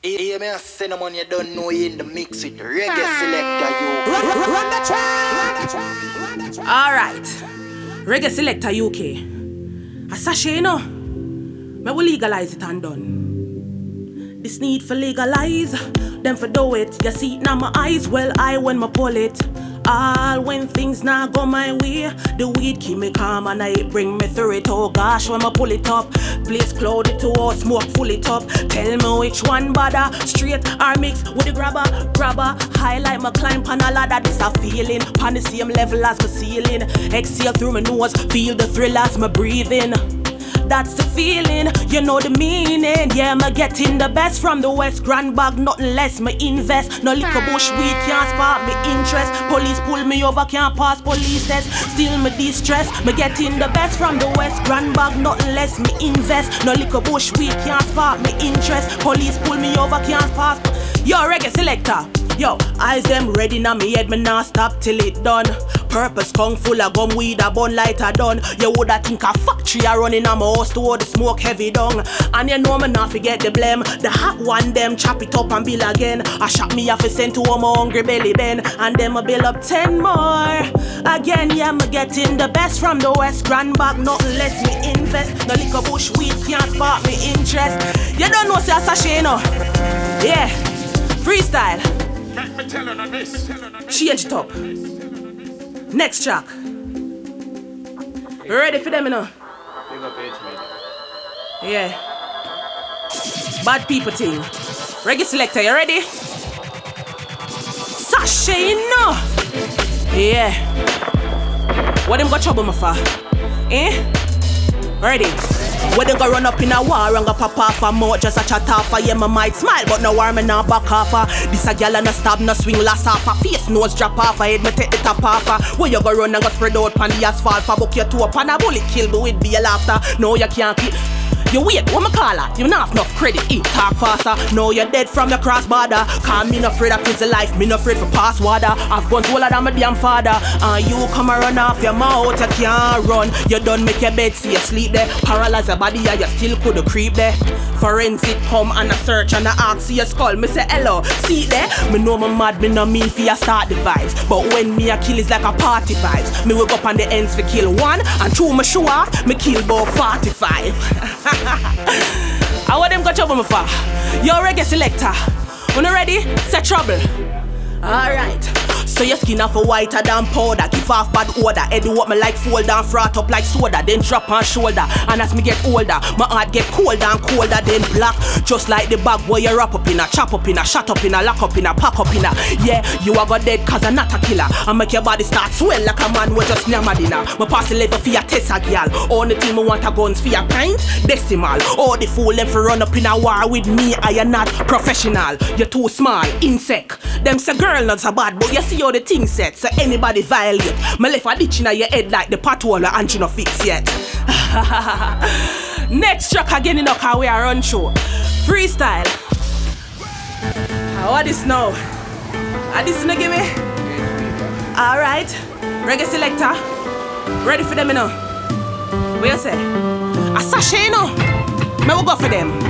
Hear me a cinnamon, you don't know you in the mix with reggae selector, you. Run the track. Alright. Reggae selector UK. A Sashae, you know. Me will legalize it and done. This need for legalize, them for do it. You see it now my eyes, well I when me pull it. All when things not go my way, the weed keep me calm and it bring me through it. Oh gosh, when I pull it up, place cloudy to all smoke full it up. Tell me which one better, straight or mix with the grabber. Highlight my climb pan a ladder, this a feeling. Pan the same level as my ceiling. Exhale through my nose, feel the thrill as my breathing. That's the feeling, you know the meaning. Yeah, me getting the best from the West. Grand bag, nothing less, me invest. No liquor bush weed can't spark me interest. Police pull me over, can't pass police test. Still me distress, me getting the best from the West. Grand bag, nothing less, me invest. No liquor bush weed can't spark me interest. Police pull me over, can't pass. Yo, reggae selector. Yo, eyes them ready now me head, me nah stop till it done. Purpose kung full of gum weed, a bun lighter done. You woulda think a factory a running on my house to hold the smoke heavy down. And you know me not forget the blame. The hot one them chop it up and bill again. I shot me off a send to my hungry belly ben. And then I bill up 10 more. Again, yeah, me getting the best from the West. Grand bag, nothing less me invest. No liquor bush weed can't spark me interest. You don't know say Sashae, no? Yeah, freestyle. Change it up. Next track. Ready for them, you know? Yeah. Bad people thing. Reggae selector, you ready? Sashae, no. Yeah. What them got trouble me for? Eh? Ready? When they go run up in a war and go pop off a mouth just a chat off. Yeah, me might smile, but no war me nah back off. This a gal and a stab, no swing last off. Face nose drop off, head me take the top off. Where you go run and go spread out pan the asphalt. For book your toe up and a bullet kill me with bail after. No, you can't keep. You wait, what me call her? You not have enough credit, talk faster. No, you're dead from your cross border. Cause me not afraid of prison life, me not afraid for pass water. I've gone older than my damn father. And you come and run off your mouth, you can't run. You done make your bed, so you sleep there. Paralyze your body, and you still could creep there. Forensic come and a search and a ask your skull. Me say hello, see there? Me know me mad, me no mean for you start the vibes. But when me a kill is like a party vibes. Me will go up on the ends for kill one. And through my shoe off, me kill about 45. I want them got trouble me for. Yo, reggae selector. When you ready, set trouble. Alright. So your skin off a whiter than powder. Give off bad odor. Head do what me like fold down, frat up like soda. Then drop on shoulder. And as me get older, my heart get colder and colder. Then black. Just like the bag where you wrap up in a, chop up in a, shut up in a, lock up in a, pack up in a. Yeah, you are got dead cause I'm not a killer. I make your body start swell like a man with just near dinner. My pass the level for your test a girl. Only thing me want a guns for your pint, decimal. All the fool them for run up in a war with me. I am not professional. You're too small, insect. Them say girl not so bad, but you see how the thing set. So anybody violate, me left a ditch in your head like the pothole and you no fix yet. Next track again in car we are run show. Freestyle. What this now? This no give me? Alright. Reggae selector. Ready for them you know? What you say? A Sashae no? Me will go for them.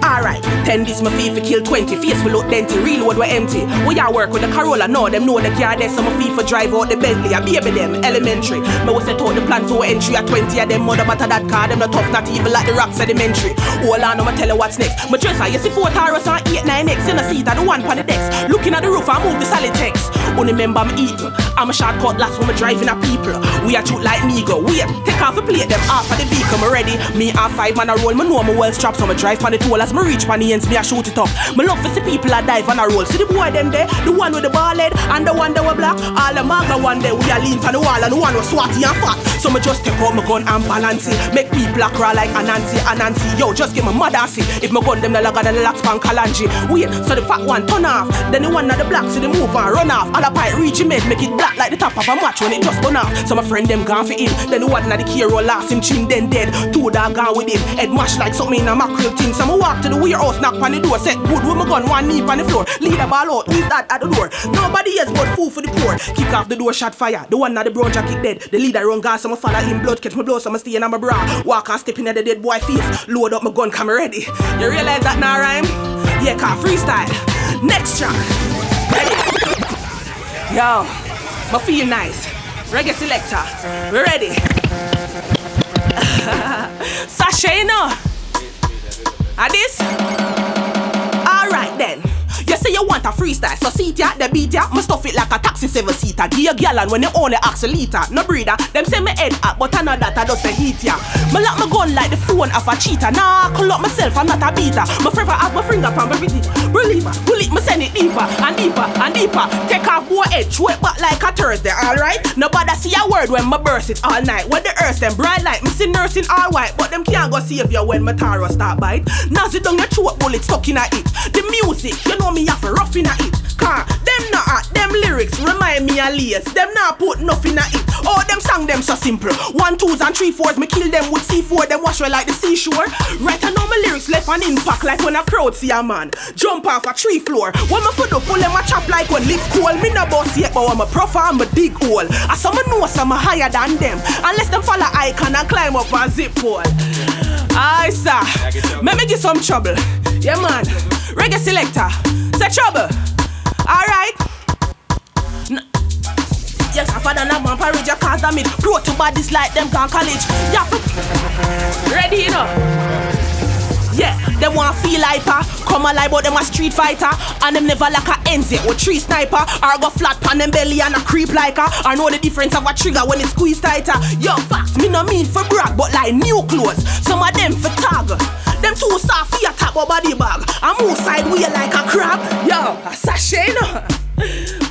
Alright, 10 this my fee for kill 20. Face for look denty, reload we empty. We ya work with the Corolla, no, them know the car there. So my fee for drive out the Bentley, a baby them, elementary. Me was set out the plan for entry at 20 of them mother but that car, them not tough, not even like the rock sedimentary. Hold on, I'ma tell you what's next. My dresser, you see 4 Taurus and 8, 9X in the seat at the one on the decks. Looking at the roof, I move the solid text. Only remember me eating. I'm a shortcut last when me driving a people. We are shoot like me go. Wait, take off the plate, them off of the vehicle, me ready. Me have 5 man a roll, me know me well strapped, so me drive on the toll as me reach on the ends, me a shoot it up. Me love to see people a dive on a roll. See the boy them there, the one with the ball head and the one that were black. All the maga one there, we a lean on the wall and the one was swatty and fat. So me just take out my gun and balance it. Make people a crawl like Anansi. Yo, just give me mother see. If my gun them the lagger than the lax pan Kalanji. Wait, so the fat one turn off. Then the one at the black, so they move and run off. All the pipe reach him head, make it black like the top of a match when it just burn off. So my friend them gone for him. Then the one at the Kiro last him chin then dead. 2 dog gone with him. Head mash like something in a mackerel thing. So me walk to the weird house knock on the door. Set good with my gun, one knee on the floor. Lead a ball out, leave that at the door. Nobody else but food for the poor. Kick off the door, shot fire. The one at the brown jacket dead. The leader run gas, so I follow him blood. Catch my blow, so I stay in my bra. Walk and step in at the dead boy face. Load up my gun, camera ready. You realize that now rhyme? Yeah, car freestyle. Next track. Ready? Yo, I feel nice. Reggae Selecta. We ready? Sashae, no? This? Alright then. You say you want a freestyle, so seat ya, the beat ya, me stuff it like a taxi 7-seater. Give you gallon when you only ask a liter. No breeder, them say me head up, but I know that I just the heat ya. Me lock my gun like the phone of a cheater. Nah, I call up myself, I'm not a beater. My forever have my finger from everything. Believer, bullet me send it deeper and deeper and deeper. Take off boy head, throw it back like a Thursday, alright? Nobody see a word when me burst it all night. When the earth them bright light, me see nursing all white, but them can't go save you when my taro start bite. Now sit down your throat bullet stuck in a it. The music, you know me have a rough in a it. Car, them not at them lyrics remind me of Lace. Them not put nothing in it. Oh, them song them so simple. 1, 2s and 3, 4s, me kill them with C4. Them wash well like the seashore. Right, I know my lyrics left an impact like when a crowd see a man jump off a 3 floor. When my foot up full them a chop like when lip cool. Me no boss yet, but when my profile I'm a dig hole. I some know some higher than them. Unless them follow icon and climb up a zip pole. Aye, sir. Let me get some trouble. Yeah, man. Reggae Selecta. Say trouble. Alright. Yes, I father and man parade your cause damage. Pro to bodies like them gone college. Yeah, ready, you know? Yeah, them want feel hyper. Come alive, but them a street fighter. And them never like a NZ with 3 sniper. Or go flat pan them belly and a creep like her. I know the difference of a trigger when it squeeze tighter. Yo, facts, me no mean for brag, but like new clothes. Some of them for tag. Them too soft for your top or body bag. I move sideway like a crab. Yo, a Sashae, no?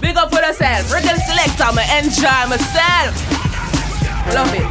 Big up for yourself. Reggae Selecta, me enjoy myself. Love it.